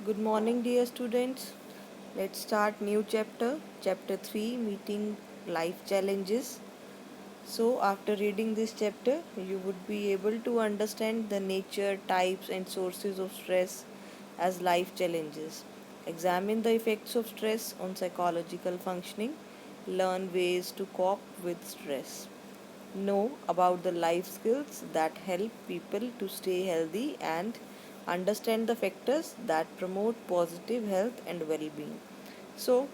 Good morning, dear students. Let's start new chapter, chapter 3, meeting life challenges. So, after reading this chapter, you would be able to understand the nature, types, and sources of stress as life challenges. Examine the effects of stress on psychological functioning. Learn ways to cope with stress. Know about the life skills that help people to stay healthy and understand the factors that promote positive health and well-being. So,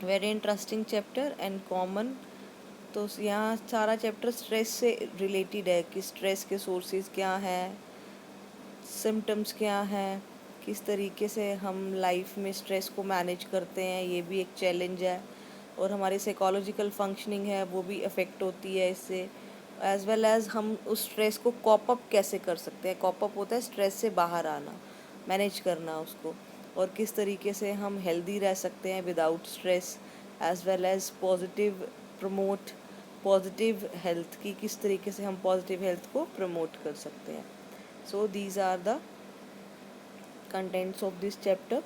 very interesting chapter and common. तो यहाँ सारा chapter stress से related है कि stress के sources क्या हैं, symptoms क्या हैं, किस तरीके से हम लाइफ में स्ट्रेस को मैनेज करते हैं, ये भी एक चैलेंज है। और हमारी साइकोलॉजिकल फंक्शनिंग है वो भी अफेक्ट होती है इससे, एज वेल एज हम उस स्ट्रेस को कॉप अप कैसे कर सकते हैं। कॉप अप होता है स्ट्रेस से बाहर आना, मैनेज करना उसको, और किस तरीके से हम हेल्दी रह सकते हैं without stress, as well as positive promote positive health की, किस तरीके से हम पॉजिटिव हेल्थ को प्रमोट कर सकते हैं। So these are the contents of this chapter.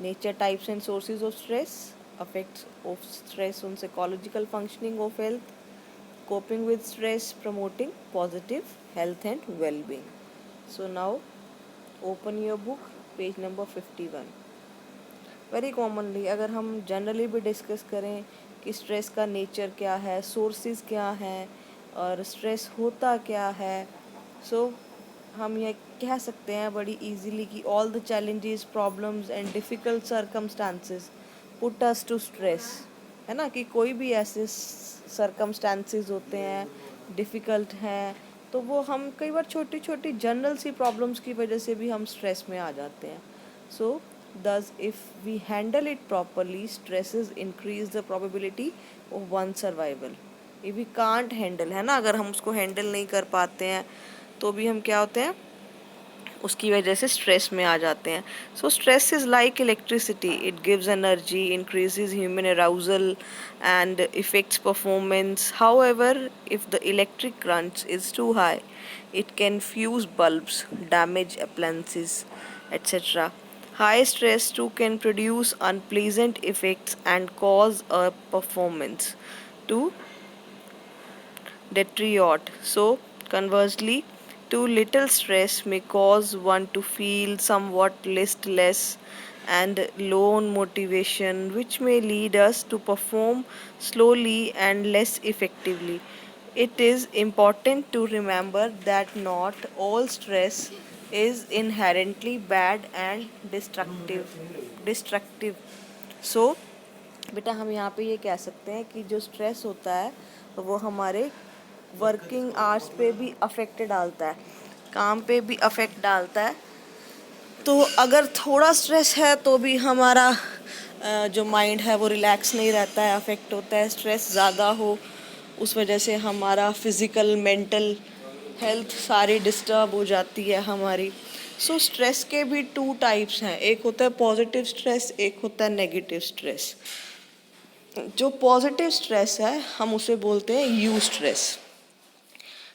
Nature, types and sources of stress, effects of stress on psychological functioning of health, coping with stress, promoting positive health and well-being. So now open your book, page number 51. Very commonly अगर हम generally भी discuss करें कि stress का nature क्या है, sources क्या हैं और स्ट्रेस होता क्या है, सो हम ये कह सकते हैं बड़ी इजीली कि all the challenges, problems and difficult circumstances put us to stress. है ना, कि कोई भी ऐसे सर्कमस्टांसेस होते हैं डिफ़िकल्ट हैं, तो वो हम कई बार छोटी छोटी जनरल सी प्रॉब्लम्स की वजह से भी हम स्ट्रेस में आ जाते हैं। सो thus if we handle it properly, stresses increase the probability of one's survival. if we can't handle, है ना, अगर हम उसको हैंडल नहीं कर पाते हैं तो भी हम क्या होते हैं, उसकी वजह से स्ट्रेस में आ जाते हैं। So stress is like electricity, it gives energy, increases human arousal and effects performance. However if the electric current is too high, it can fuse bulbs, damage appliances, etc. High stress too can produce unpleasant effects and cause a performance to deteriorate. So, conversely, too little stress may cause one to feel somewhat listless and low on motivation, which may lead us to perform slowly and less effectively. It is important to remember that not all stress is inherently bad and destructive. So, बेटा हम यहाँ पे ये कह सकते हैं कि जो स्ट्रेस होता है वो हमारे वर्किंग आवर्स पे भी अफेक्ट डालता है, काम पे भी अफेक्ट डालता है। तो अगर थोड़ा स्ट्रेस है तो भी हमारा जो माइंड है वो रिलैक्स नहीं रहता है, अफेक्ट होता है। स्ट्रेस ज़्यादा हो उस वजह से हमारा फिज़िकल मेंटल हेल्थ सारी डिस्टर्ब हो जाती है हमारी। सो स्ट्रेस के भी टू टाइप्स हैं, एक होता है पॉजिटिव स्ट्रेस, एक होता है नेगेटिव स्ट्रेस। जो पॉजिटिव स्ट्रेस है हम उसे बोलते हैं यू स्ट्रेस,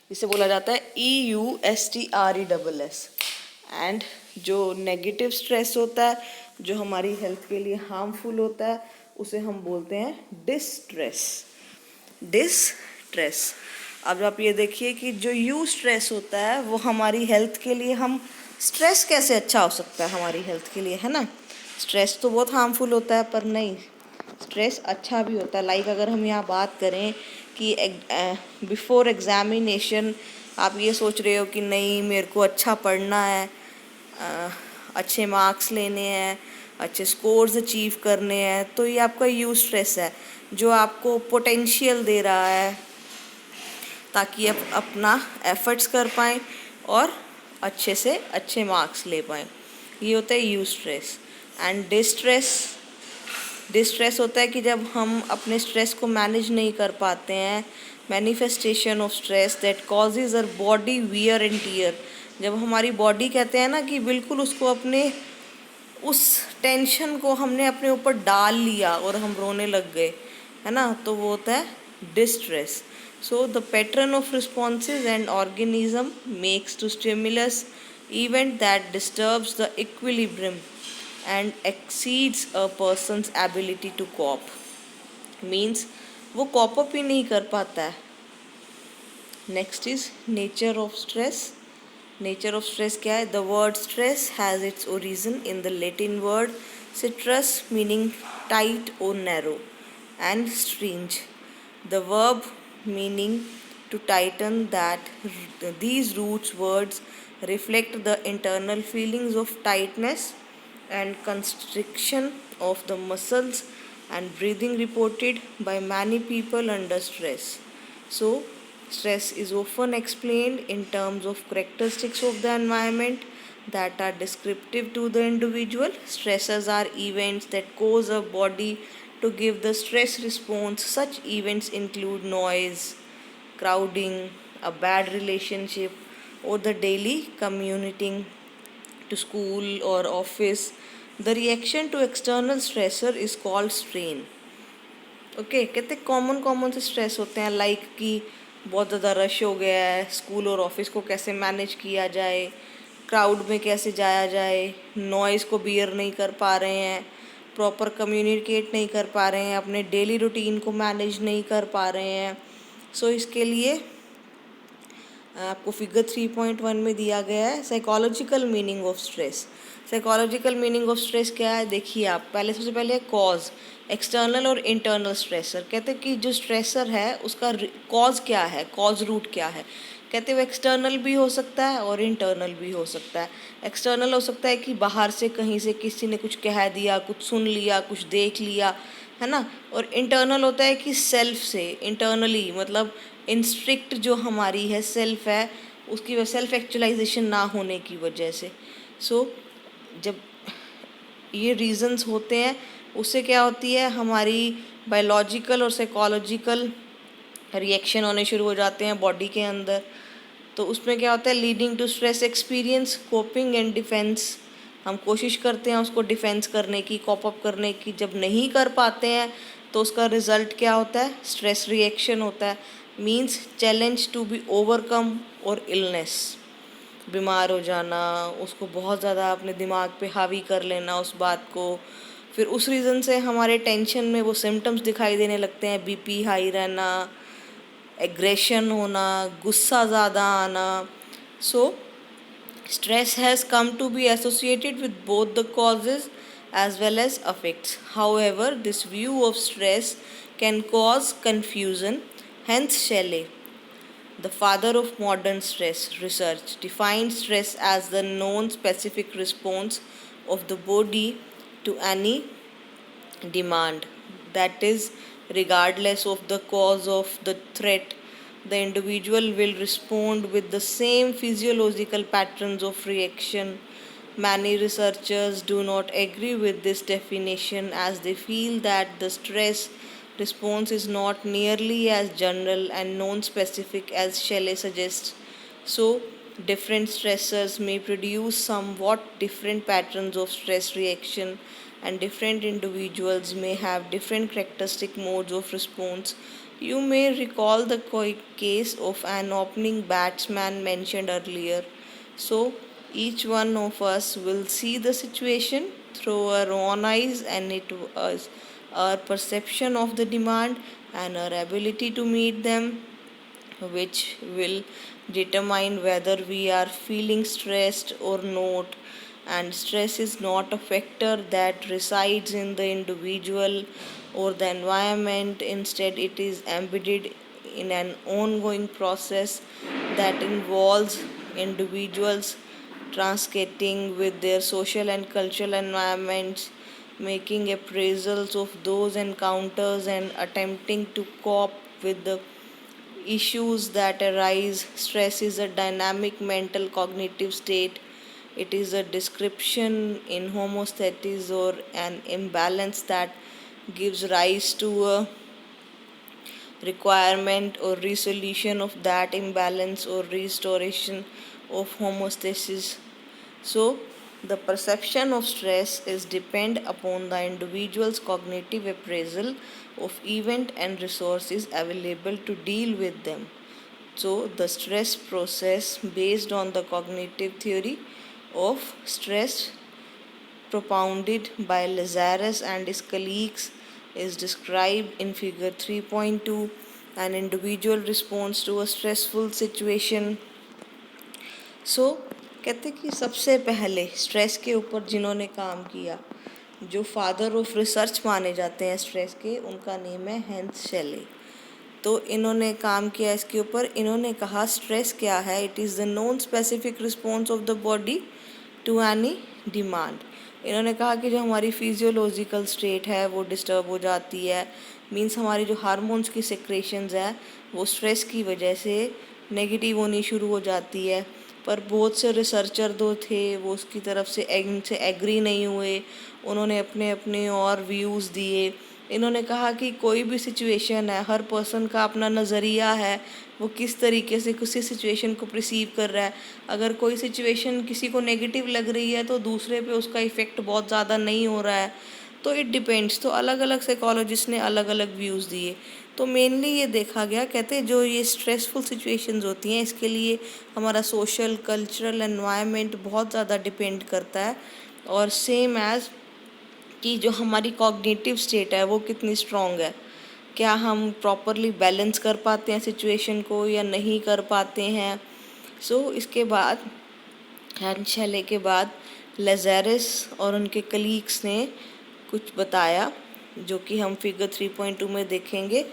जिसे बोला जाता है EUSTRESS। एंड जो नेगेटिव स्ट्रेस होता है, जो हमारी हेल्थ के लिए हार्मफुल होता है, उसे हम बोलते हैं डिस्ट्रेस। अब आप ये देखिए कि जो यू स्ट्रेस होता है वो हमारी हेल्थ के लिए, हम स्ट्रेस कैसे अच्छा हो सकता है हमारी हेल्थ के लिए, है ना। स्ट्रेस तो बहुत हार्मफुल होता है पर नहीं, स्ट्रेस अच्छा भी होता है। लाइक अगर हम यहाँ बात करें कि बिफोर एग्ज़ामिनेशन आप ये सोच रहे हो कि नहीं मेरे को अच्छा पढ़ना है, अच्छे मार्क्स लेने हैं, अच्छे स्कोर्स अचीव करने हैं, तो ये आपका यू स्ट्रेस है जो आपको पोटेंशियल दे रहा है ताकि आप अपना एफर्ट्स कर पाएँ और अच्छे से अच्छे मार्क्स ले पाएँ। ये होता है यू स्ट्रेस। एंड डिस्ट्रेस होता है कि जब हम अपने स्ट्रेस को मैनेज नहीं कर पाते हैं, manifestation of stress that causes our body wear and tear. जब हमारी बॉडी कहते हैं ना कि बिल्कुल उसको अपने उस टेंशन को हमने अपने ऊपर डाल लिया और हम रोने लग गए, है ना, तो वो होता है distress. So the pattern of responses and organism makes to stimulus event that disturbs the equilibrium and exceeds a person's ability to cope. Means वो कॉप अप ही नहीं कर पाता है. Next is nature of stress. Nature of stress क्या है? The word stress has its origin in the Latin word citrus meaning tight और narrow and strange. The verb meaning to tighten that these roots words reflect the internal feelings of tightness and constriction of the muscles and breathing reported by many people under stress. So, stress is often explained in terms of characteristics of the environment that are descriptive to the individual. Stressors are events that cause a body to give the stress response. Such events include noise, crowding, a bad relationship, or the daily commuting to school or office. The reaction to external stressor is called strain. Okay कहते common common से stress होते हैं, like कि बहुत ज़्यादा rush हो गया है, स्कूल और ऑफिस को कैसे मैनेज किया जाए, क्राउड में कैसे जाया जाए, नॉइज़ को बियर नहीं कर पा रहे हैं, प्रॉपर कम्युनिकेट नहीं कर पा रहे हैं, अपने डेली रूटीन को मैनेज नहीं कर पा रहे हैं. सो इसके लिए आपको फिगर 3.1 में दिया गया है psychological meaning of stress. Psychological meaning of stress क्या है? देखिए आप पहले, सबसे पहले कॉज, एक्सटर्नल और इंटरनल स्ट्रेसर. कहते हैं कि जो स्ट्रेसर है उसका कॉज क्या है, कॉज रूट क्या है. कहते हैं वो एक्सटर्नल भी हो सकता है और इंटरनल भी हो सकता है. एक्सटर्नल हो सकता है कि बाहर से कहीं से किसी ने कुछ कह दिया, कुछ सुन लिया, कुछ देख लिया, है ना. और इंटरनल होता है कि सेल्फ से, इंटरनली मतलब इंस्ट्रिक्ट जो हमारी है सेल्फ है, उसकी सेल्फ एक्चुअलाइजेशन ना होने की वजह से. सो जब ये रीजंस होते हैं उससे क्या होती है, हमारी बायोलॉजिकल और साइकोलॉजिकल रिएक्शन होने शुरू हो जाते हैं बॉडी के अंदर. तो उसमें क्या होता है, leading to stress experience, coping and defence. हम कोशिश करते हैं उसको डिफेंस करने की, कॉप अप करने की. जब नहीं कर पाते हैं तो उसका रिजल्ट क्या होता है, स्ट्रेस रिएक्शन होता है. Means challenge to be overcome और इलनेस, बीमार हो जाना, उसको बहुत ज़्यादा अपने दिमाग पे हावी कर लेना उस बात को. फिर उस रीज़न से हमारे टेंशन में वो सिम्टम्स दिखाई देने लगते हैं, बीपी हाई रहना, एग्रेशन होना, गुस्सा ज़्यादा आना. सो stress has come to be associated with both the causes as well as effects. However, this view of stress can cause confusion. Hence, Shelley, the father of modern stress research, defines stress as the non specific response of the body to any demand. That is, regardless of the cause of the threat, the individual will respond with the same physiological patterns of reaction. Many researchers do not agree with this definition as they feel that the stress response is not nearly as general and non specific as Shelley suggests. So, different stressors may produce somewhat different patterns of stress reaction, and different individuals may have different characteristic modes of response. You may recall the case of an opening batsman mentioned earlier. So, each one of us will see the situation through our own eyes, and it was our perception of the demand and our ability to meet them which will determine whether we are feeling stressed or not. And stress is not a factor that resides in the individual or the environment. Instead, it is embedded in an ongoing process that involves individuals transcending with their social and cultural environments, making appraisals of those encounters and attempting to cope with the issues that arise. Stress is a dynamic mental cognitive state. It is a description in homeostasis or an imbalance that gives rise to a requirement or resolution of that imbalance or restoration of homeostasis. So, the perception of stress is depend upon the individual's cognitive appraisal of event and resources available to deal with them. So, the stress process based on the cognitive theory of stress propounded by Lazarus and his colleagues is described in figure 3.2. An individual responds to a stressful situation. सो कहते कि सबसे पहले stress के ऊपर जिन्होंने काम किया, जो फादर ऑफ रिसर्च माने जाते हैं स्ट्रेस के, उनका नेम है हेंस शेले। तो इन्होंने काम किया इसके ऊपर। इन्होंने कहा स्ट्रेस क्या है, it is the non specific response of the body to any demand. इन्होंने कहा कि जो हमारी फिजियोलॉजिकल स्टेट है वो डिस्टर्ब हो जाती है, मीन्स हमारी जो हार्मोन्स की सेक्रेशंस है वो स्ट्रेस की वजह से नेगेटिव होनी शुरू हो जाती है। पर बहुत से रिसर्चर दो थे वो उसकी तरफ से इनसे एग्री नहीं हुए, उन्होंने अपने अपने और व्यूज़ दिए। इन्होंने कहा कि कोई भी सिचुएशन है, हर पर्सन का अपना नज़रिया है, वो किस तरीके से किसी सिचुएशन को रिसीव कर रहा है। अगर कोई सिचुएशन किसी को नेगेटिव लग रही है तो दूसरे पे उसका इफ़ेक्ट बहुत ज़्यादा नहीं हो रहा है। तो इट डिपेंड्स। तो अलग अलग साइकोलॉजिस्ट ने अलग अलग व्यूज़ दिए। तो मेनली ये देखा गया, कहते हैं जो ये स्ट्रेसफुल सिचुएशंस होती हैं इसके लिए हमारा सोशल कल्चरल एनवायरनमेंट बहुत ज़्यादा डिपेंड करता है, और सेम एज़ कि जो हमारी कॉग्निटिव स्टेट है वो कितनी स्ट्रॉन्ग है, क्या हम प्रॉपरली बैलेंस कर पाते हैं सिचुएशन को या नहीं कर पाते हैं। सो इसके बाद हैंशेले के बाद लेज़ारस और उनके कलीग्स ने कुछ बताया जो कि हम फिगर 3.2 में देखेंगे।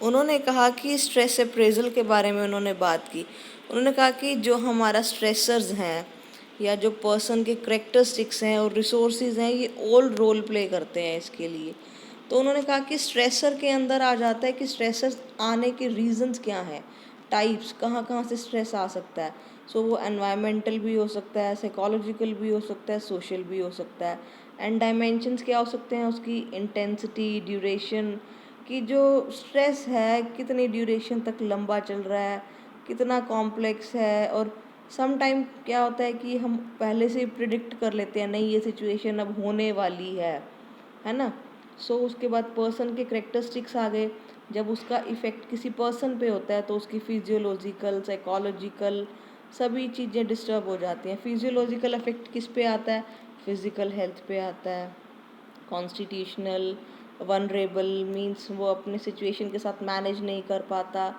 उन्होंने कहा कि स्ट्रेस अप्रेजल के बारे में उन्होंने बात की। उन्होंने कहा कि जो हमारा स्ट्रेसर्स हैं या जो पर्सन के करेक्टरिस्टिक्स हैं और रिसोर्सेज हैं, ये ऑल रोल प्ले करते हैं इसके लिए। तो उन्होंने कहा कि स्ट्रेसर के अंदर आ जाता है कि स्ट्रेसर आने के रीजंस क्या हैं, टाइप्स, कहाँ कहाँ से स्ट्रेस आ सकता है। सो वो एनवायरमेंटल भी हो सकता है, साइकोलॉजिकल भी हो सकता है, सोशल भी हो सकता है। एंड डायमेंशंस क्या हो सकते हैं उसकी, इंटेंसिटी, ड्यूरेशन, कि जो स्ट्रेस है कितनी ड्यूरेशन तक लंबा चल रहा है, कितना कॉम्प्लेक्स है। और सम टाइम क्या होता है कि हम पहले से ही प्रिडिक्ट कर लेते हैं, नहीं ये सिचुएशन अब होने वाली है ना। सो उसके बाद पर्सन के करेक्टरिस्टिक्स आ गए। जब उसका इफ़ेक्ट किसी पर्सन पे होता है तो उसकी फिजियोलॉजिकल, साइकोलॉजिकल सभी चीज़ें डिस्टर्ब हो जाती हैं। फिजियोलॉजिकल इफेक्ट किस पे आता है, फिज़िकल हेल्थ पे आता है। कॉन्स्टिट्यूशनल वनरेबल मींस वो अपने सिचुएशन के साथ मैनेज नहीं कर पाता।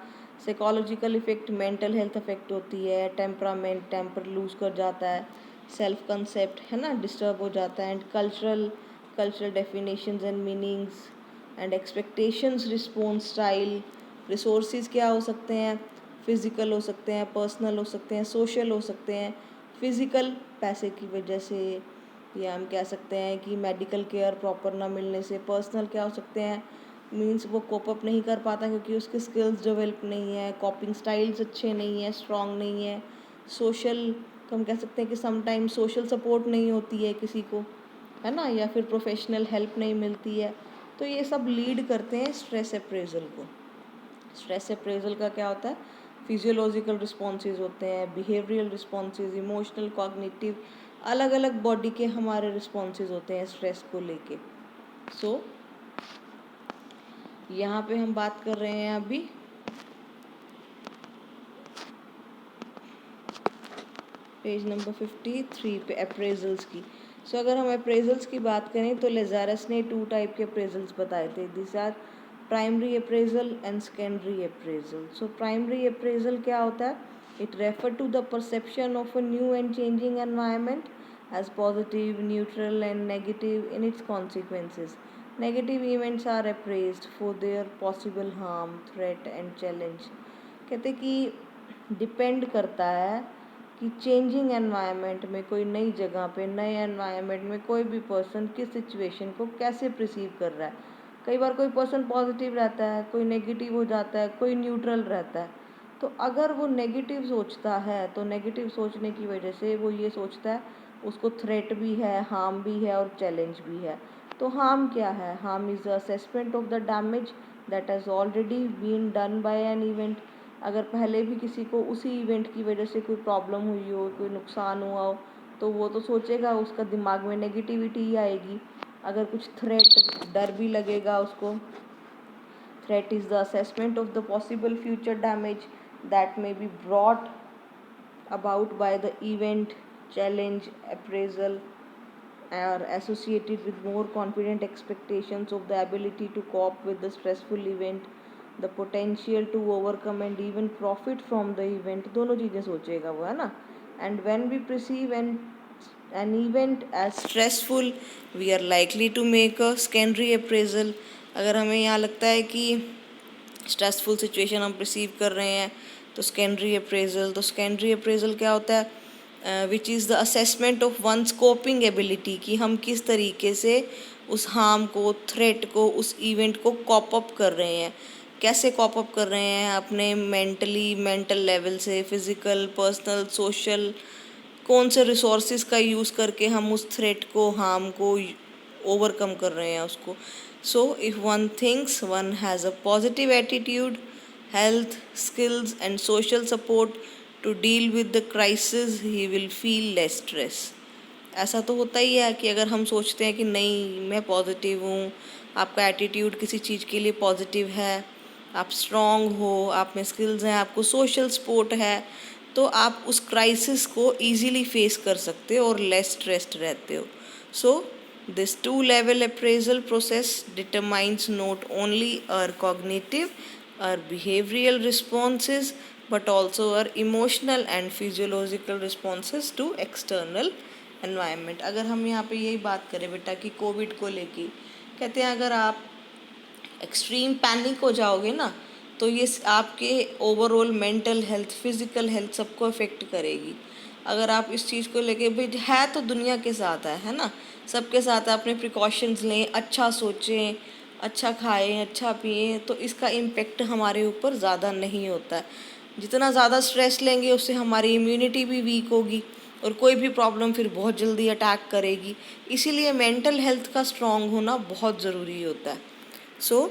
Psychological effect mental health affect होती है, टेम्परामेंट, टेम्पर लूज कर जाता है, सेल्फ कंसेप्ट है ना डिस्टर्ब हो जाता है। And cultural definitions and meanings and expectations, response style. Resources क्या हो सकते हैं, फिज़िकल हो सकते हैं, पर्सनल हो सकते हैं, सोशल हो सकते हैं। फिज़िकल पैसे की वजह से, या हम कह सकते हैं कि मेडिकल केयर प्रॉपर ना मिलने से। पर्सनल क्या हो सकते हैं, मींस वो कोप अप नहीं कर पाता क्योंकि उसके स्किल्स डेवलप नहीं है, कॉपिंग स्टाइल्स अच्छे नहीं है, स्ट्रॉन्ग नहीं है। सोशल हम कह सकते हैं कि समटाइम सोशल सपोर्ट नहीं होती है किसी को, है ना, या फिर प्रोफेशनल हेल्प नहीं मिलती है। तो ये सब लीड करते हैं स्ट्रेस अप्रेजल को। स्ट्रेस अप्रेजल का क्या होता है, फिजियोलॉजिकल रिस्पॉन्सेज होते हैं, बिहेवियरल रिस्पॉन्सेज, इमोशनल, कॉग्निटिव, अलग अलग बॉडी के हमारे रिस्पॉन्सेज होते हैं स्ट्रेस को लेके। सो यहाँ पे हम बात कर रहे हैं अभी पेज नंबर 53 पे अप्रेजल्स की। सो अगर हम अप्रेजल्स की बात करें तो लेज़ारस ने 2 टाइप के अप्रेजल्स बताए थे। This are primary appraisal and secondary appraisal. So primary appraisal क्या होता है, it refer to the perception of a new and changing environment as positive, neutral and negative in its consequences. Negative events are appraised for their possible harm, threat and challenge. कहते कि depend करता है कि changing environment में, कोई नई जगह पे, नए एनवायरनमेंट में कोई भी पर्सन किस सिचुएशन को कैसे परसीव कर रहा है। कई बार कोई पर्सन पॉजिटिव रहता है, कोई नेगेटिव हो जाता है, कोई न्यूट्रल रहता है। तो अगर वो नेगेटिव सोचता है तो नेगेटिव सोचने की वजह से वो ये सोचता है उसको थ्रेट भी है, हार्म भी है और चैलेंज भी है। तो हार्म क्या है, harm is the assessment of the damage that has already been done by an event. अगर पहले भी किसी को उसी इवेंट की वजह से कोई प्रॉब्लम हुई हो, कोई नुकसान हुआ हो, तो वो तो सोचेगा, उसका दिमाग में नेगेटिविटी ही आएगी। अगर कुछ थ्रेट, डर भी लगेगा उसको। Threat is the assessment of the possible future damage that may be brought about by the event, challenge, appraisal, are associated with more confident expectations of the ability to cope with the stressful event, the potential to overcome and even profit from the event. दोनों चीज़ें सोचेगा वो, है ना. And when we perceive an event as stressful, we are likely to make a secondary appraisal. अगर हमें यहाँ लगता है कि स्ट्रेसफुल सिचुएशन हम परसीव कर रहे हैं, तो सेकेंडरी अप्रेजल क्या होता है, which is the assessment of one's coping ability, कि हम किस तरीके से उस हार्म को, थ्रेट को, उस इवेंट को कॉप अप कर रहे हैं, कैसे कॉप अप कर रहे हैं अपने मेंटल लेवल से, फिज़िकल, पर्सनल, सोशल, कौन से रिसोर्सेज का यूज़ करके हम उस थ्रेट को, हार्म को ओवरकम कर रहे हैं उसको. So if one thinks one has a positive attitude, health, skills and social support to deal with the crisis, he will feel less stress. ऐसा तो होता ही है कि अगर हम सोचते हैं कि नहीं मैं पॉजिटिव हूँ, आपका एटीट्यूड किसी चीज़ के लिए पॉजिटिव है, आप स्ट्रॉन्ग हो, आप में स्किल्स हैं, आपको सोशल सपोर्ट है, तो आप उस क्राइसिस को ईजीली फेस कर सकते हो और लेस स्ट्रेस्ड रहते हो. So this two level appraisal process determines not only our cognitive, our behavioral responses, but also our emotional and physiological responses to external environment. अगर हम यहाँ पे यही बात करें बेटा कि कोविड को लेके कहते हैं अगर आप एक्सट्रीम पैनिक हो जाओगे ना, तो ये आपके overall mental health, physical health सबको अफेक्ट करेगी. अगर आप इस चीज़ को लेके, भाई है तो दुनिया के साथ है ना, सबके साथ अपने प्रिकॉशंस लें, अच्छा सोचें, अच्छा खाएं, अच्छा पिएं, तो इसका इम्पेक्ट हमारे ऊपर ज़्यादा नहीं होता है. जितना ज़्यादा स्ट्रेस लेंगे उससे हमारी इम्यूनिटी भी वीक होगी और कोई भी प्रॉब्लम फिर बहुत जल्दी अटैक करेगी. इसीलिए मेंटल हेल्थ का स्ट्रॉन्ग होना बहुत ज़रूरी होता है. सो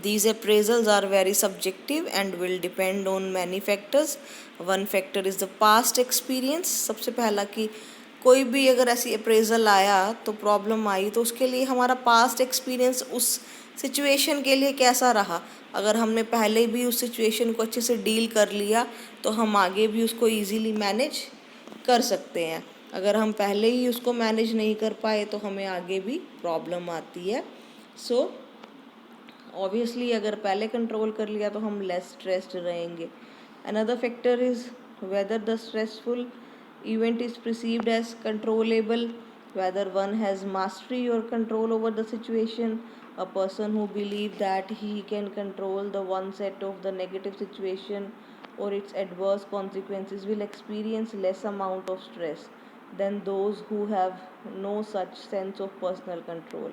these appraisals are very subjective and will depend on many factors. One factor is the past experience. सबसे पहला कि कोई भी अगर ऐसी अप्रेजल आया, तो प्रॉब्लम आई, तो उसके लिए हमारा पास्ट एक्सपीरियंस उस सिचुएशन के लिए कैसा रहा. अगर हमने पहले भी उस सिचुएशन को अच्छे से डील कर लिया, तो हम आगे भी उसको इजीली मैनेज कर सकते हैं. अगर हम पहले ही उसको मैनेज नहीं कर पाए, तो हमें आगे भी प्रॉब्लम आती है. सो ऑब्वियसली अगर पहले कंट्रोल कर लिया तो हम लेस स्ट्रेस्ड रहेंगे. Another factor is whether the stressful event is perceived as controllable, whether one has mastery or control over the situation. A person who believes that he can control the one set of the negative situation or its adverse consequences will experience less amount of stress than those who have no such sense of personal control.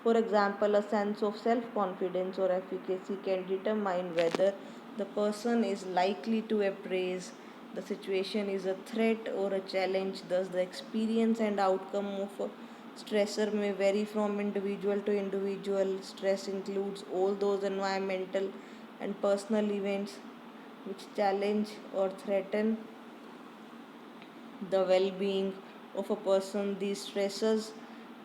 For example, a sense of self-confidence or efficacy can determine whether the person is likely to appraise the situation is a threat or a challenge. Thus, the experience and outcome of a stressor may vary from individual to individual. Stress includes all those environmental and personal events which challenge or threaten the well-being of a person. These stressors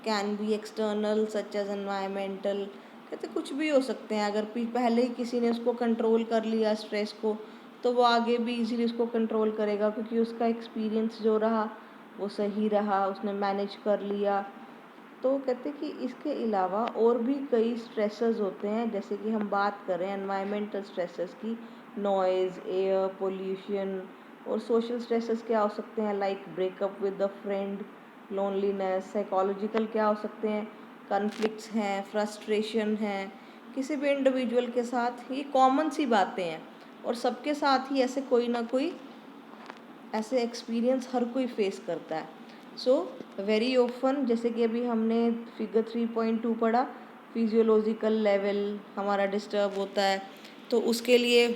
can be external such as environmental, कहते कुछ भी हो सकते हैं. अगर पहले ही किसी ने उसको कंट्रोल कर लिया स्ट्रेस को, तो वो आगे भी इजीली उसको कंट्रोल करेगा, क्योंकि उसका एक्सपीरियंस जो रहा वो सही रहा, उसने मैनेज कर लिया. तो कहते कि इसके अलावा और भी कई स्ट्रेसर्स होते हैं, जैसे कि हम बात करें एनवायरमेंटल स्ट्रेसर्स की, नॉइज़, एयर पोल्यूशन. और सोशल स्ट्रेसर्स क्या हो सकते हैं, like breakup with the friend, loneliness. Psychological क्या हो सकते हैं, कन्फ्लिक्ट्स हैं, फ्रस्ट्रेशन हैं किसी भी इंडिविजुअल के साथ. ये कॉमन सी बातें हैं और सबके साथ ही ऐसे कोई ना कोई ऐसे एक्सपीरियंस हर कोई फेस करता है. सो वेरी ऑफन, जैसे कि अभी हमने फिगर 3.2 पढ़ा, फिजियोलॉजिकल लेवल हमारा डिस्टर्ब होता है, तो उसके लिए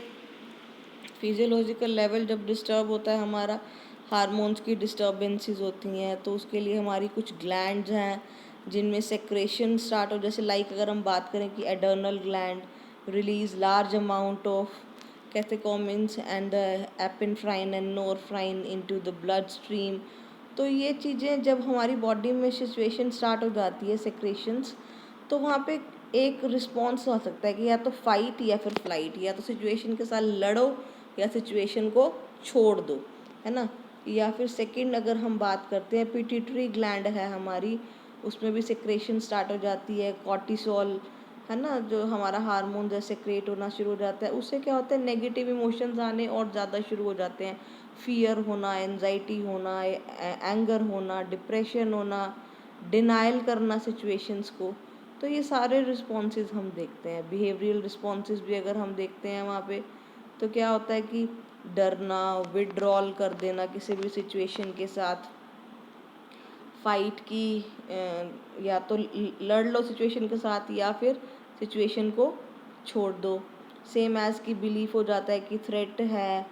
फिजियोलॉजिकल लेवल जब डिस्टर्ब होता है, हमारा हार्मोन्स की डिस्टर्बेंसेस होती हैं, तो उसके लिए हमारी कुछ ग्लैंड्स हैं जिनमें सेक्रेशन स्टार्ट हो. जैसे लाइक अगर हम बात करें कि adrenal gland release large amount of catecholamines and the epinephrine and norepinephrine into the bloodstream. तो ये चीज़ें जब हमारी बॉडी में सिचुएशन स्टार्ट हो जाती है, सेक्रेशंस, तो वहाँ पे एक रिस्पॉन्स हो सकता है कि या तो फाइट या फिर फ्लाइट, या तो सिचुएशन के साथ लड़ो या सिचुएशन को छोड़ दो, है ना। या फिर सेकंड अगर हम बात करते हैं, पिट्यूटरी ग्लैंड है हमारी, उसमें भी सिक्रेशन स्टार्ट हो जाती है, कॉर्टिसोल, है ना, जो हमारा हार्मोन जैसे क्रिएट होना शुरू हो जाता है। उससे क्या होता है, नेगेटिव इमोशंस आने और ज़्यादा शुरू हो जाते हैं, फियर होना, एंजाइटी होना, एंगर होना, डिप्रेशन होना, डिनाइल करना सिचुएशंस को। तो ये सारे रिस्पॉन्सेज हम देखते हैं। बिहेवियरल रिस्पॉन्सेज भी अगर हम देखते हैं वहाँ पे, तो क्या होता है कि डरना, विड्रॉल कर देना किसी भी सिचुएशन के साथ, फाइट की, या तो लड़ लो सिचुएशन के साथ या फिर सिचुएशन को छोड़ दो। सेम एज की बिलीफ हो जाता है कि थ्रेट है,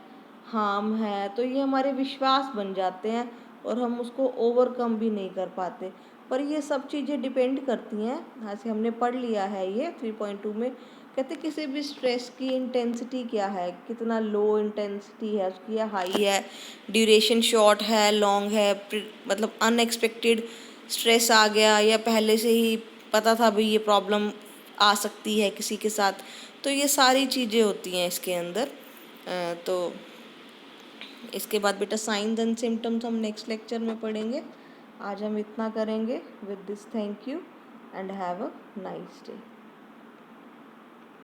हार्म है, तो ये हमारे विश्वास बन जाते हैं और हम उसको ओवरकम भी नहीं कर पाते। पर ये सब चीज़ें डिपेंड करती हैं, जैसे हमने पढ़ लिया है ये 3.2 में, कहते किसी भी स्ट्रेस की इंटेंसिटी क्या है, कितना लो इंटेंसिटी है उसकी या हाई है, ड्यूरेशन शॉर्ट है, लॉन्ग है, मतलब अनएक्सपेक्टेड स्ट्रेस आ गया या पहले से ही पता था भाई ये प्रॉब्लम आ सकती है किसी के साथ। तो ये सारी चीज़ें होती हैं इसके अंदर। तो इसके बाद बेटा साइंस एंड सिम्टम्स हम नेक्स्ट लेक्चर में पढ़ेंगे। आज हम इतना करेंगे। With this thank you and have a nice day.